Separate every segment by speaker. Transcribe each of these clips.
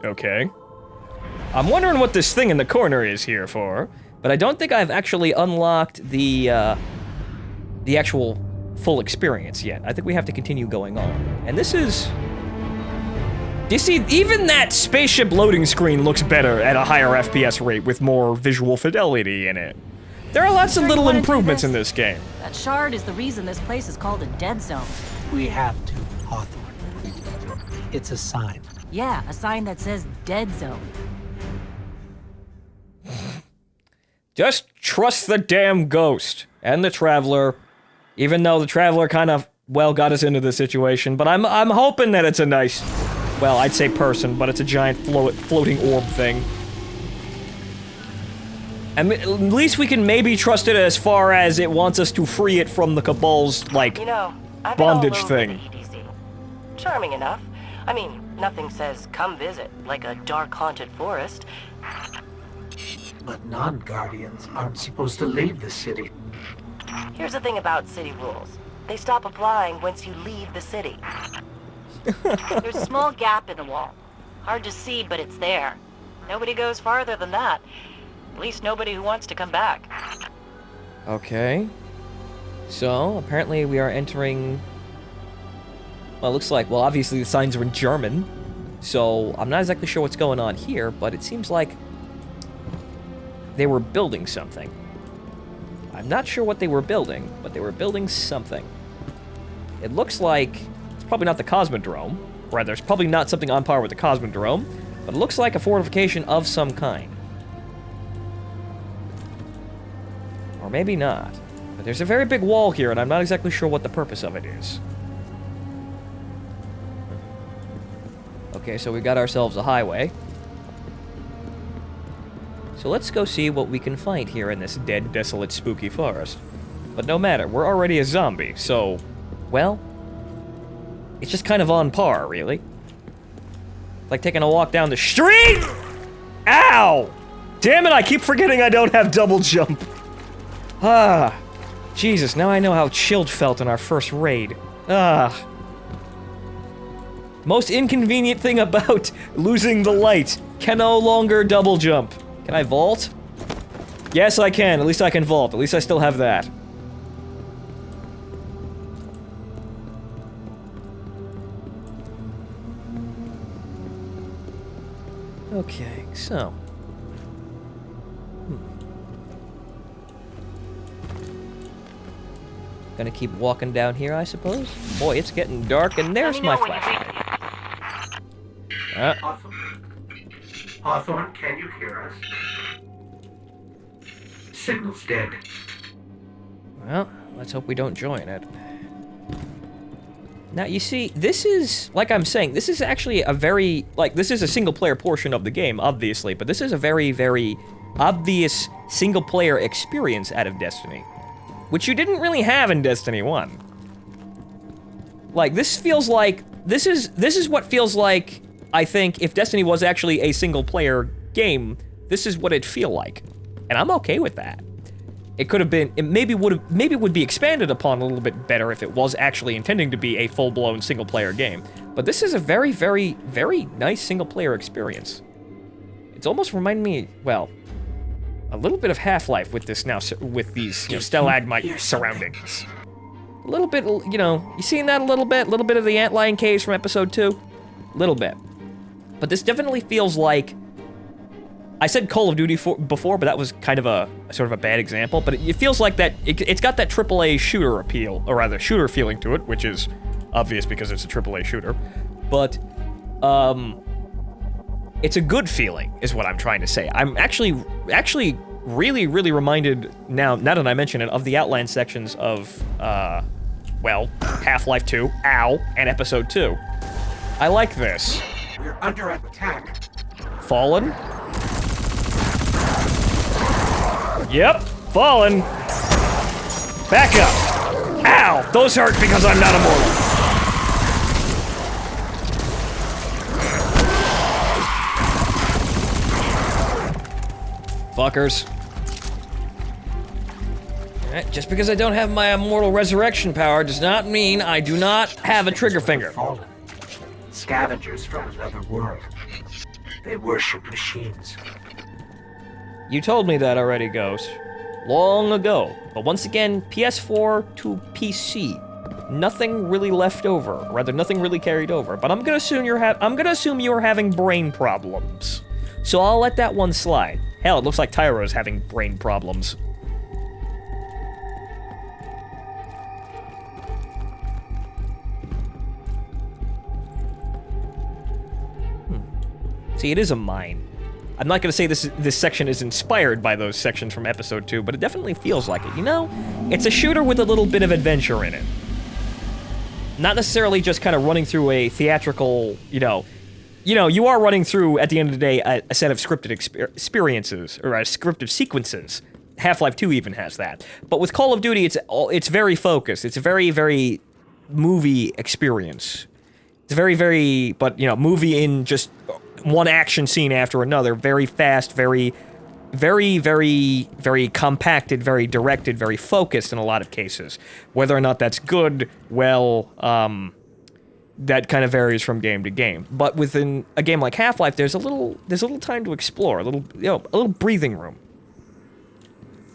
Speaker 1: Okay. I'm wondering what this thing in the corner is here for, but I don't think I've actually unlocked the actual full experience yet. I think we have to continue going on. And this is... You see, even that spaceship loading screen looks better at a higher FPS rate with more visual fidelity in it. There are lots of little improvements in this game.
Speaker 2: That shard is the reason this place is called a dead zone.
Speaker 3: We have to, Hawthorne. It's a sign.
Speaker 2: Yeah, a sign that says dead zone.
Speaker 1: Just trust the damn ghost and the Traveler, even though the Traveler kind of, well, got us into this situation, but I'm hoping that it's a nice, well, I'd say person, but it's a giant floating orb thing. And at least we can maybe trust it as far as it wants us to free it from the Cabal's, like, bondage thing.
Speaker 4: Charming enough. I mean, nothing says come visit, like a dark haunted forest.
Speaker 3: But non-Guardians aren't supposed to leave the city.
Speaker 4: Here's the thing about city rules. They stop applying once you leave the city. There's a small gap in the wall. Hard to see, but it's there. Nobody goes farther than that. At least nobody who wants to come back.
Speaker 1: Okay. So, apparently we are entering... Well, it looks like, well, obviously the signs are in German. So, I'm not exactly sure what's going on here, but it seems like they were building something. I'm not sure what they were building, but they were building something. It looks like it's probably not the Cosmodrome. Rather, it's probably not something on par with the Cosmodrome, but it looks like a fortification of some kind. Or maybe not. But there's a very big wall here, and I'm not exactly sure what the purpose of it is. Okay, so we got ourselves a highway. So let's go see what we can find here in this dead, desolate, spooky forest. But no matter, we're already a zombie, so... Well... It's just kind of on par, really. It's like taking a walk down the street! Ow! Damn it, I keep forgetting I don't have double jump. Ah. Jesus, now I know how Chilled felt in our first raid. Ah. Most inconvenient thing about losing the light. Can no longer double jump. Can I vault? Yes, I can. At least I can vault. At least I still have that. Okay, so... Gonna keep walking down here, I suppose? Boy, it's getting dark, and there's my flashlight.
Speaker 3: Hawthorne, can you hear us? Signal's dead.
Speaker 1: Well, let's hope we don't join it. Now, you see, this is, like I'm saying, this is actually a very, like, this is a single-player portion of the game, obviously, but this is a very, very obvious single-player experience out of Destiny, which you didn't really have in Destiny 1. Like, this feels like, this is what feels like, I think, if Destiny was actually a single-player game, this is what it'd feel like. And I'm okay with that. It could have been, it maybe would be expanded upon a little bit better if it was actually intending to be a full-blown single-player game. But this is a very, very, very nice single-player experience. It's almost reminding me, well, a little bit of Half-Life with this now, with these, you know, stalagmite surroundings. A little bit, you know, you seen that a little bit of the Antlion Caves from episode 2? A little bit. But this definitely feels like, I said Call of Duty before, but that was kind of a sort of a bad example, but it feels like that, it's got that AAA shooter appeal, or rather shooter feeling to it, which is obvious because it's a AAA shooter, but, it's a good feeling, is what I'm trying to say. I'm actually really reminded, now that I mention it, of the Outland sections of, well, Half-Life 2, OW, and Episode 2. I like this.
Speaker 3: We're under attack.
Speaker 1: Fallen? Yep, fallen. Back up. Ow! Those hurt because I'm not immortal. Fuckers. Alright, just because I don't have my immortal resurrection power does not mean I do not have a trigger finger.
Speaker 3: Fallen. Scavengers from another world. They worship machines.
Speaker 1: You told me that already, Ghost. Long ago. But once again, PS4 to PC. Nothing really left over. Or rather, nothing really carried over. But I'm gonna assume you're having brain problems. So I'll let that one slide. Hell, it looks like Tyro's having brain problems. See, it is a mine. I'm not gonna say this section is inspired by those sections from episode 2, but it definitely feels like it. You know, it's a shooter with a little bit of adventure in it. Not necessarily just kind of running through a theatrical, you are running through, at the end of the day, a set of scripted experiences, or scripted sequences. Half-Life 2 even has that. But with Call of Duty, it's very focused. It's a very, very movie experience. It's very, very, but, movie in just one action scene after another. Very fast, very, very, very, very compacted, very directed, very focused in a lot of cases. Whether or not that's good, well, that kind of varies from game to game. But within a game like Half-Life, there's a little time to explore, a little breathing room.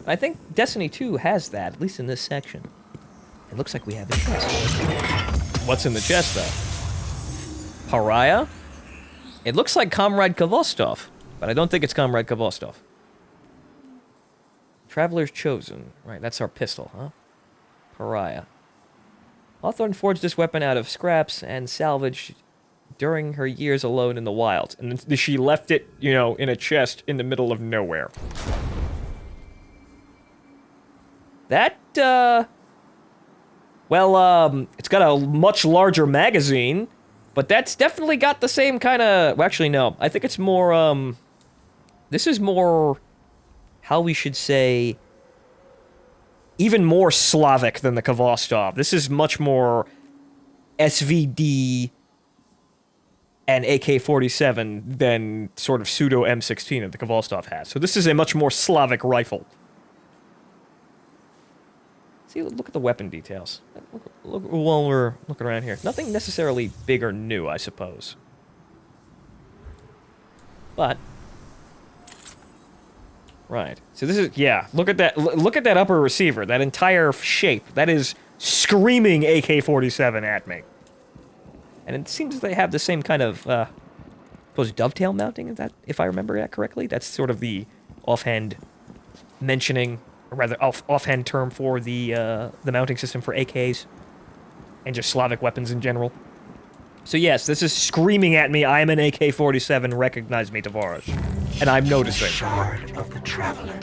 Speaker 1: I think Destiny 2 has that, at least in this section. It looks like we have a chest. What's in the chest, though? Pariah? It looks like Comrade Kvostov, but I don't think it's Comrade Kvostov. Traveler's Chosen. Right, that's our pistol, huh? Pariah. Hawthorne forged this weapon out of scraps and salvaged during her years alone in the wild. And then she left it, in a chest in the middle of nowhere. That, it's got a much larger magazine, but that's definitely got the same kind of... Well, actually, no. I think it's more, this is more... How we should say... Even more Slavic than the Kvostov. This is much more SVD and AK-47 than sort of pseudo M16 that the Kvostov has. So this is a much more Slavic rifle. See, look at the weapon details. Look while we're looking around here. Nothing necessarily big or new, I suppose. But... Right. So this is, yeah, look at that. Look at that upper receiver. That entire shape. That is screaming AK-47 at me. And it seems they have the same kind of, suppose dovetail mounting, if I remember that correctly. That's sort of the offhand mentioning, or rather offhand term for the mounting system for AKs. And just Slavic weapons in general. So yes, this is screaming at me, I'm an AK-47, recognize me, Tavares. And I'm noticing.
Speaker 3: Shard of the Traveler.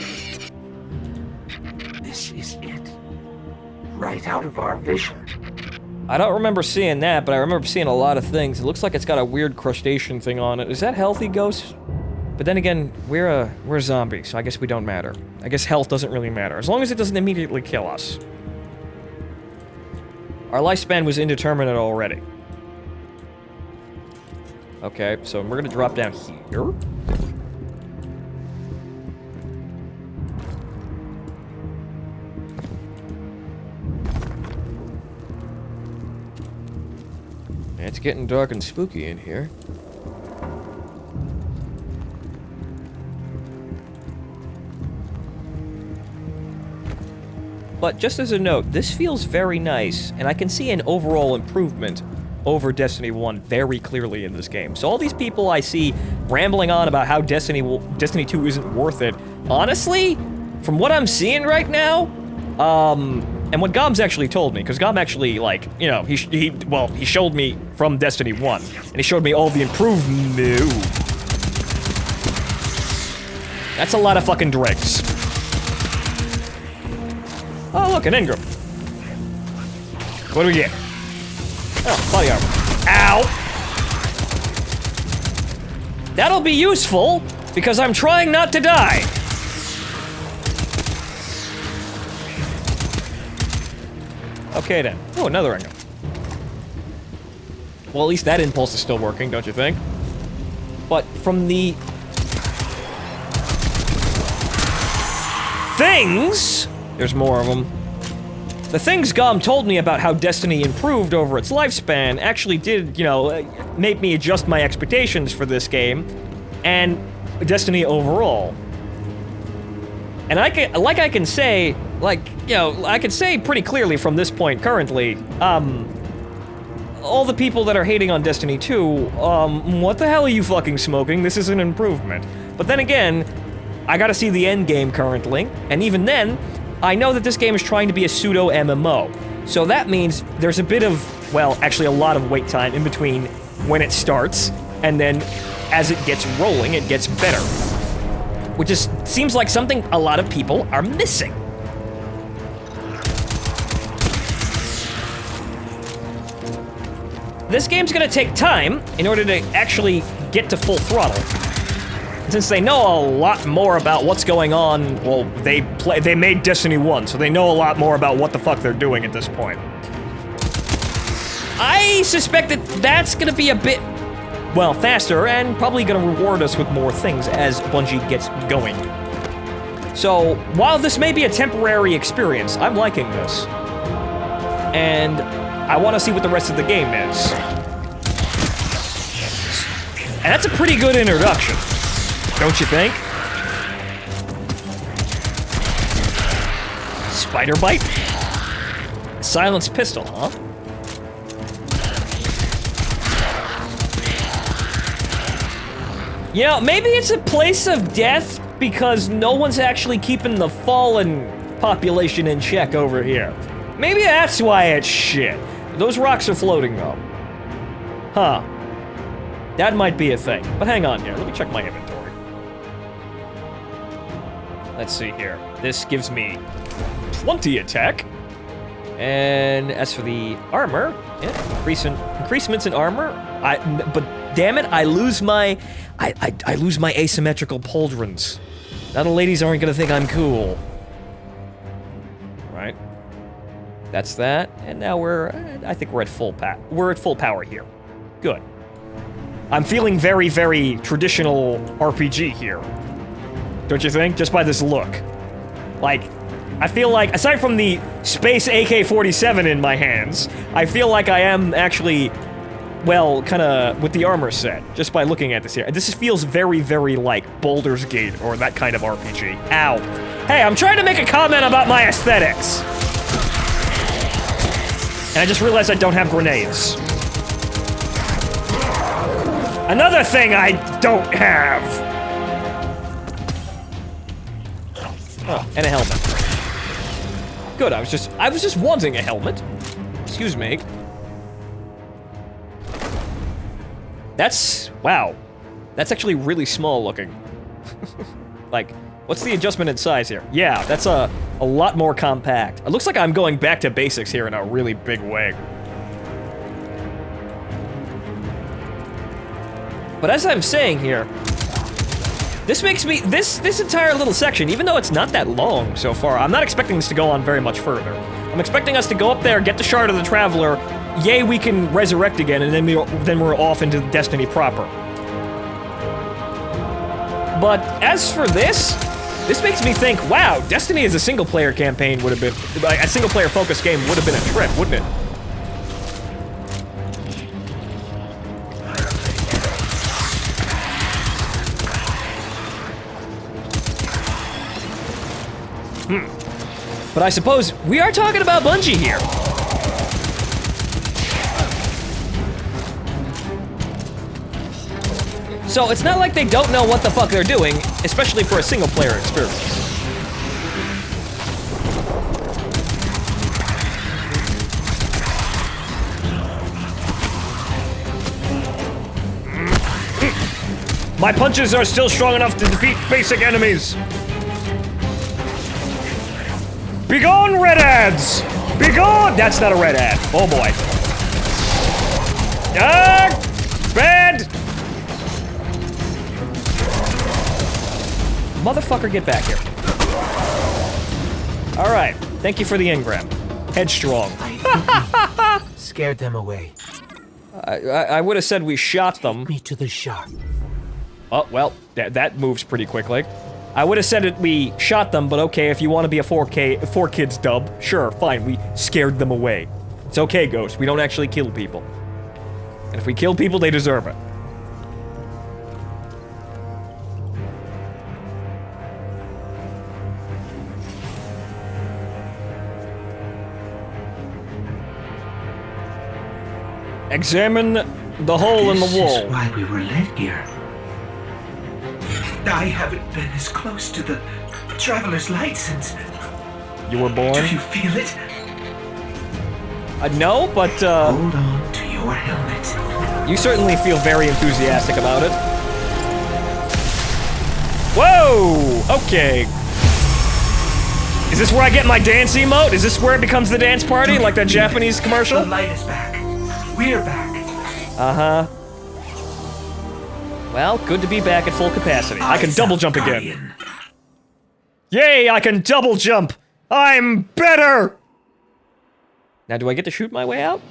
Speaker 3: This is it. Right out of our vision.
Speaker 1: I don't remember seeing that, but I remember seeing a lot of things. It looks like it's got a weird crustacean thing on it. Is that healthy, Ghost? But then again, we're zombies, so I guess we don't matter. I guess health doesn't really matter, as long as it doesn't immediately kill us. Our lifespan was indeterminate already. Okay, so we're gonna drop down here. It's getting dark and spooky in here. But just as a note, this feels very nice, and I can see an overall improvement over Destiny 1 very clearly in this game. So all these people I see rambling on about how Destiny 2 isn't worth it, honestly, from what I'm seeing right now, and what Gom's actually told me, because Gom actually, like, he showed me from Destiny 1, and he showed me all the improvement. That's a lot of fucking dregs. Oh, look, an engram. What do we get? Oh, body armor. Ow! That'll be useful, because I'm trying not to die. Okay then. Oh, another engram. Well, at least that impulse is still working, don't you think? But from the... things... There's more of them. The things Gom told me about how Destiny improved over its lifespan actually did, made me adjust my expectations for this game. and Destiny overall. And I can say, I can say pretty clearly from this point currently, all the people that are hating on Destiny 2, what the hell are you fucking smoking? This is an improvement. But then again, I gotta see the end game currently, and even then, I know that this game is trying to be a pseudo MMO. So that means there's a bit of, well, actually a lot of wait time in between when it starts, and then as it gets rolling, it gets better. Which is, seems like something a lot of people are missing. This game's gonna take time in order to actually get to full throttle. Since they know a lot more about what's going on, well, they made Destiny 1, so they know a lot more about what the fuck they're doing at this point. I suspect that that's gonna be a bit, well, faster, and probably gonna reward us with more things as Bungie gets going. So, while this may be a temporary experience, I'm liking this. And I want to see what the rest of the game is. And that's a pretty good introduction, don't you think? Spider bite? Silenced pistol, huh? You know, maybe it's a place of death because no one's actually keeping the fallen population in check over here. Maybe that's why it's shit. Those rocks are floating, though. Huh. That might be a thing. But hang on here. Let me check my inventory. Let's see here. This gives me 20 attack. And as for the armor, yeah, increasements in armor. But damn it, I lose my asymmetrical pauldrons. Now the ladies aren't gonna think I'm cool. Right? That's that, and now I think we're at full power here. Good. I'm feeling very, very traditional RPG here. Don't you think? Just by this look. Like, I feel like, aside from the space AK-47 in my hands, I feel like I am actually, well, kinda with the armor set, just by looking at this here. This feels very, very like Baldur's Gate, or that kind of RPG. Ow. Hey, I'm trying to make a comment about my aesthetics! And I just realized I don't have grenades. Another thing I don't have! Oh, and a helmet. Good, I was just wanting a helmet. Excuse me. Wow. That's actually really small looking. Like, what's the adjustment in size here? Yeah, that's a lot more compact. It looks like I'm going back to basics here in a really big way. But as I'm saying here, this makes me, this entire little section, even though it's not that long so far, I'm not expecting this to go on very much further. I'm expecting us to go up there, get the Shard of the Traveler, yay, we can resurrect again, and then we're off into Destiny proper. But as for this makes me think, wow, Destiny as a single-player campaign would have been, a single-player focused game would have been a trip, wouldn't it? But I suppose we are talking about Bungie here. So it's not like they don't know what the fuck they're doing, especially for a single-player experience. My punches are still strong enough to defeat basic enemies. Begone, red ads! Begone! That's not a red ad. Oh boy. Ah! Bad! Motherfucker, get back here. Alright, thank you for the engram. Headstrong.
Speaker 3: Scared them away.
Speaker 1: I would have said we shot them.
Speaker 3: Me to the shop.
Speaker 1: Oh, well, that moves pretty quickly. I would have said that we shot them, but okay, if you want to be a 4Kids dub, sure, fine, we scared them away. It's okay, Ghost, we don't actually kill people. And if we kill people, they deserve it. Examine the hole in the
Speaker 3: This is
Speaker 1: wall.
Speaker 3: why we were led here. I haven't been as close to the traveler's light since...
Speaker 1: You were born?
Speaker 3: Do you feel it?
Speaker 1: No, but
Speaker 3: Hold on to your helmet.
Speaker 1: you certainly feel very enthusiastic about it. Whoa! Okay. Is this where I get my dance emote? Is this where it becomes the dance party, like that Japanese commercial?
Speaker 3: The light is back. We're back.
Speaker 1: Uh-huh. Well, good to be back at full capacity. I can double jump again.
Speaker 3: Guardian.
Speaker 1: Yay, I can double jump! I'm better! Now, do I get to shoot my way out?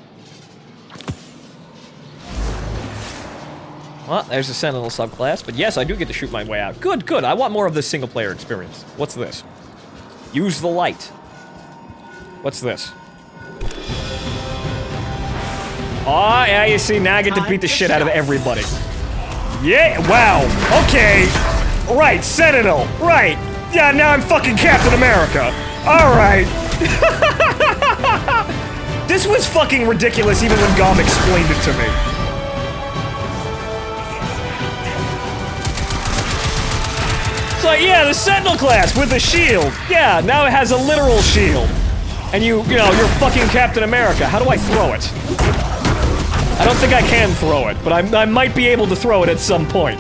Speaker 1: Well, there's a Sentinel subclass, but yes, I do get to shoot my way out. Good, good. I want more of this single-player experience. What's this? Use the light. What's this? Oh, yeah, you see, now I get to beat the shit out of everybody. Yeah, wow, okay. Right, Sentinel, right. Yeah, now I'm fucking Captain America. Alright. This was fucking ridiculous even when Gom explained it to me. It's like, yeah, the Sentinel class with a shield. Yeah, now it has a literal shield. And you know, you're fucking Captain America. How do I throw it? I don't think I can throw it, but I might be able to throw it at some point.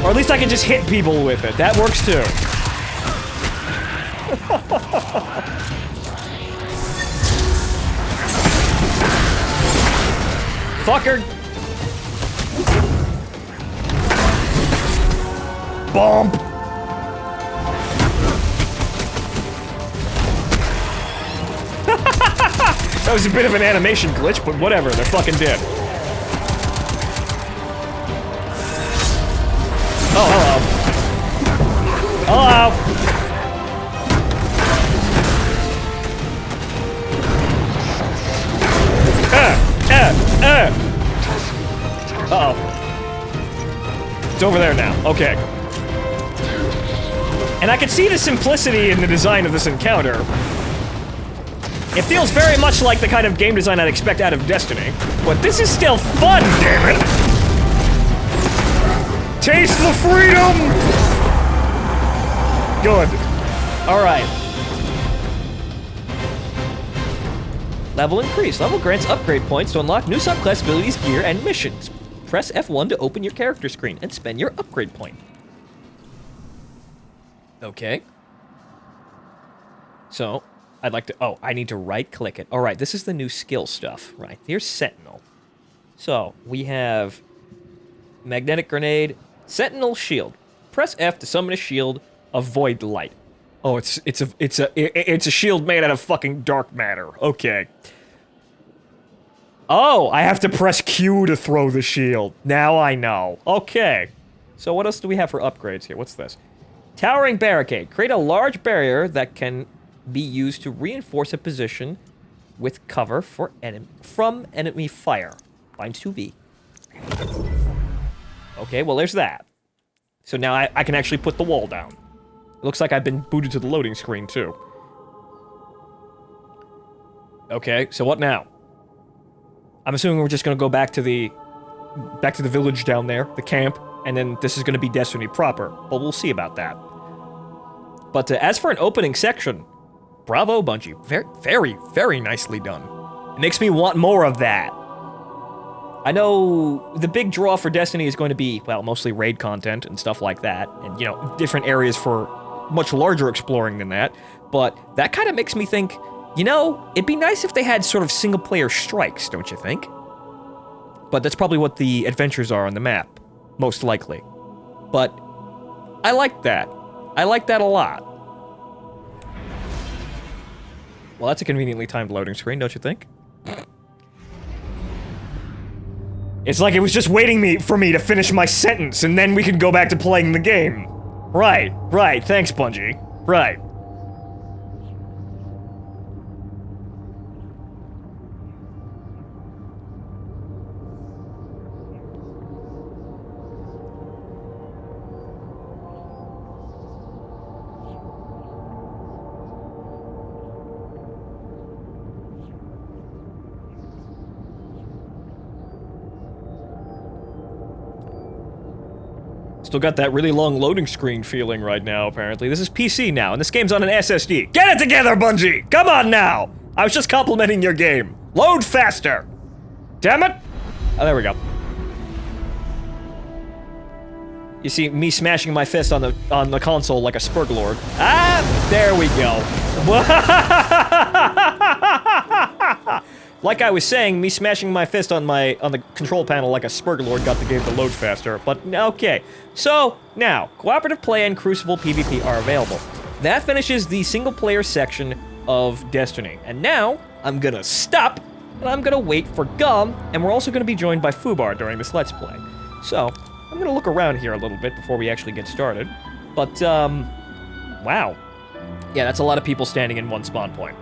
Speaker 1: Or at least I can just hit people with it. That works too. Fucker. Bomb. That was a bit of an animation glitch, but whatever, they're fucking dead. Oh, hello. Hello! Uh-oh. It's over there now. Okay. And I can see the simplicity in the design of this encounter. It feels very much like the kind of game design I'd expect out of Destiny. But this is still fun, damn it! Taste the freedom! Good. Alright. Level increase. Level grants upgrade points to unlock new subclass abilities, gear, and missions. Press F1 to open your character screen and spend your upgrade point. Okay. So, I'd like to... Oh, I need to right-click it. Alright, this is the new skill stuff. Right, here's Sentinel. So, we have... Magnetic Grenade, Sentinel Shield. Press F to summon a shield, avoid light. Oh, it's a shield made out of fucking dark matter. Okay. Oh, I have to press Q to throw the shield. Now I know. Okay. So what else do we have for upgrades here? What's this? Towering Barricade. Create a large barrier that can be used to reinforce a position with cover for from enemy fire. Binds 2V. Okay, well there's that. So now I can actually put the wall down. It looks like I've been booted to the loading screen too. Okay, so what now? I'm assuming we're just gonna go back to the village down there, the camp, and then this is gonna be Destiny proper. But we'll see about that. But as for an opening section, bravo, Bungie. Very, very, very nicely done. It makes me want more of that. I know the big draw for Destiny is going to be, well, mostly raid content and stuff like that, and, you know, different areas for much larger exploring than that, but that kind of makes me think, you know, it'd be nice if they had sort of single-player strikes, don't you think? But that's probably what the adventures are on the map, most likely. But I like that. I like that a lot. Well, that's a conveniently timed loading screen, don't you think? It's like it was just waiting for me to finish my sentence, and then we can go back to playing the game. Right, right, thanks, Bungie. Right. Still got that really long loading screen feeling right now, apparently. This is PC now, and this game's on an SSD. Get it together, Bungie! Come on now! I was just complimenting your game. Load faster! Damn it! Oh, there we go. You see me smashing my fist on the console like a Spurglord. Ah, there we go. Like I was saying, me smashing my fist on the control panel like a Spurglord got the game to load faster. But okay. So now, cooperative play and Crucible PvP are available. That finishes the single player section of Destiny. And now I'm gonna stop and I'm gonna wait for Gum, and we're also gonna be joined by Fubar during this Let's Play. So I'm gonna look around here a little bit before we actually get started. But, wow. Yeah, that's a lot of people standing in one spawn point.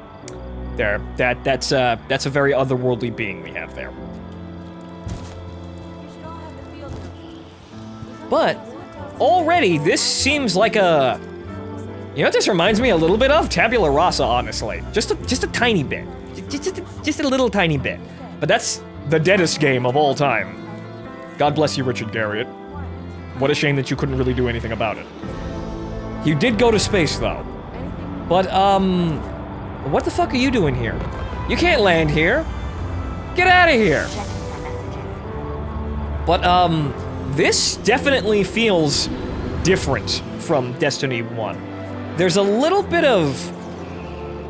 Speaker 1: There, that's a very otherworldly being we have there. But, already, this seems like a... You know what this reminds me a little bit of? Tabula Rasa, honestly. Just a tiny bit. Just a little tiny bit. But that's the deadest game of all time. God bless you, Richard Garriott. What a shame that you couldn't really do anything about it. You did go to space, though. But, what the fuck are you doing here? You can't land here. Get out of here. But, this definitely feels different from Destiny 1. There's a little bit of...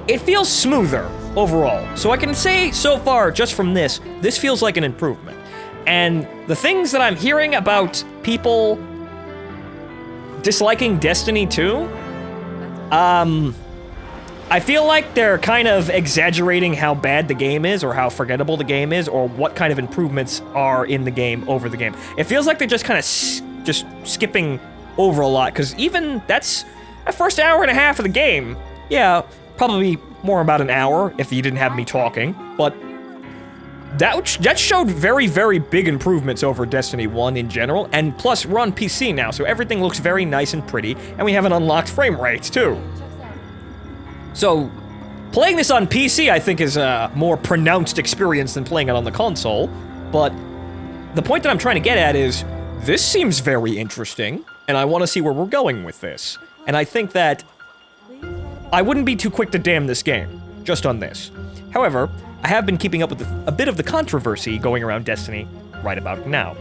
Speaker 1: It feels smoother, overall. So I can say, so far, just from this feels like an improvement. And the things that I'm hearing about people disliking Destiny 2, I feel like they're kind of exaggerating how bad the game is, or how forgettable the game is, or what kind of improvements are in the game over the game. It feels like they're just kind of just skipping over a lot, because even that's a first hour and a half of the game. Yeah, probably more about an hour if you didn't have me talking, but that showed very, very big improvements over Destiny 1 in general, and plus we're on PC now, so everything looks very nice and pretty, and we have an unlocked frame rate too. So, playing this on PC, I think, is a more pronounced experience than playing it on the console, but the point that I'm trying to get at is, this seems very interesting, and I want to see where we're going with this. And I think that I wouldn't be too quick to damn this game, just on this. However, I have been keeping up with a bit of the controversy going around Destiny right about now.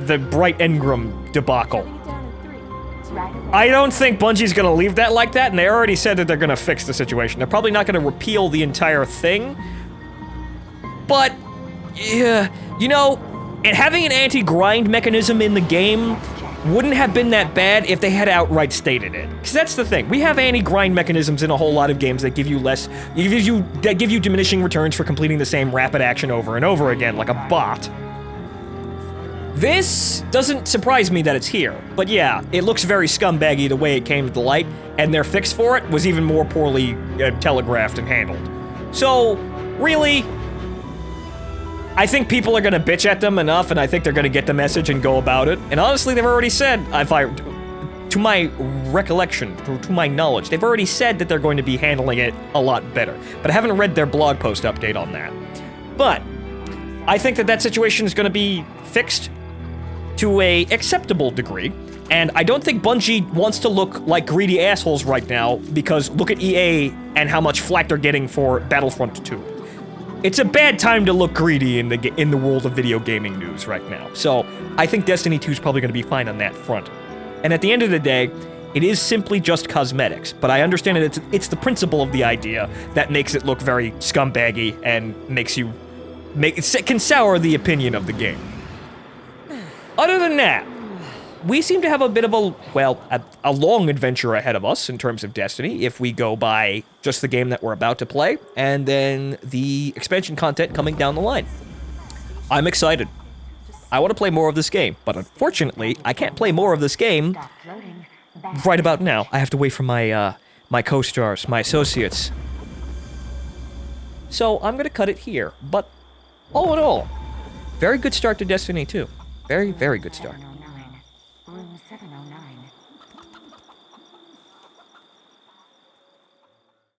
Speaker 1: The Bright Engram debacle. I don't think Bungie's gonna leave that like that, and they already said that they're gonna fix the situation. They're probably not gonna repeal the entire thing, but, yeah, you know, and having an anti-grind mechanism in the game wouldn't have been that bad if they had outright stated it. Because that's the thing, we have anti-grind mechanisms in a whole lot of games that give you diminishing returns for completing the same rapid action over and over again, like a bot. This doesn't surprise me that it's here, but yeah, it looks very scumbaggy the way it came to light, and their fix for it was even more poorly telegraphed and handled. So, really, I think people are gonna bitch at them enough, and I think they're gonna get the message and go about it. And honestly, they've already said, to my recollection, to my knowledge, they've already said that they're going to be handling it a lot better. But I haven't read their blog post update on that. But I think that situation is gonna be fixed to a acceptable degree, and I don't think Bungie wants to look like greedy assholes right now, because look at EA and how much flack they're getting for Battlefront 2. It's a bad time to look greedy in the world of video gaming news right now. So I think Destiny 2 is probably going to be fine on that front. And at the end of the day, it is simply just cosmetics, but I understand that it's the principle of the idea that makes it look very scumbaggy and can sour the opinion of the game. Other than that, we seem to have a bit of a long adventure ahead of us in terms of Destiny, if we go by just the game that we're about to play, and then the expansion content coming down the line. I'm excited. I want to play more of this game, but unfortunately, I can't play more of this game right about now. I have to wait for my co-stars, my associates. So I'm gonna cut it here, but all in all, very good start to Destiny 2. Very, very good start.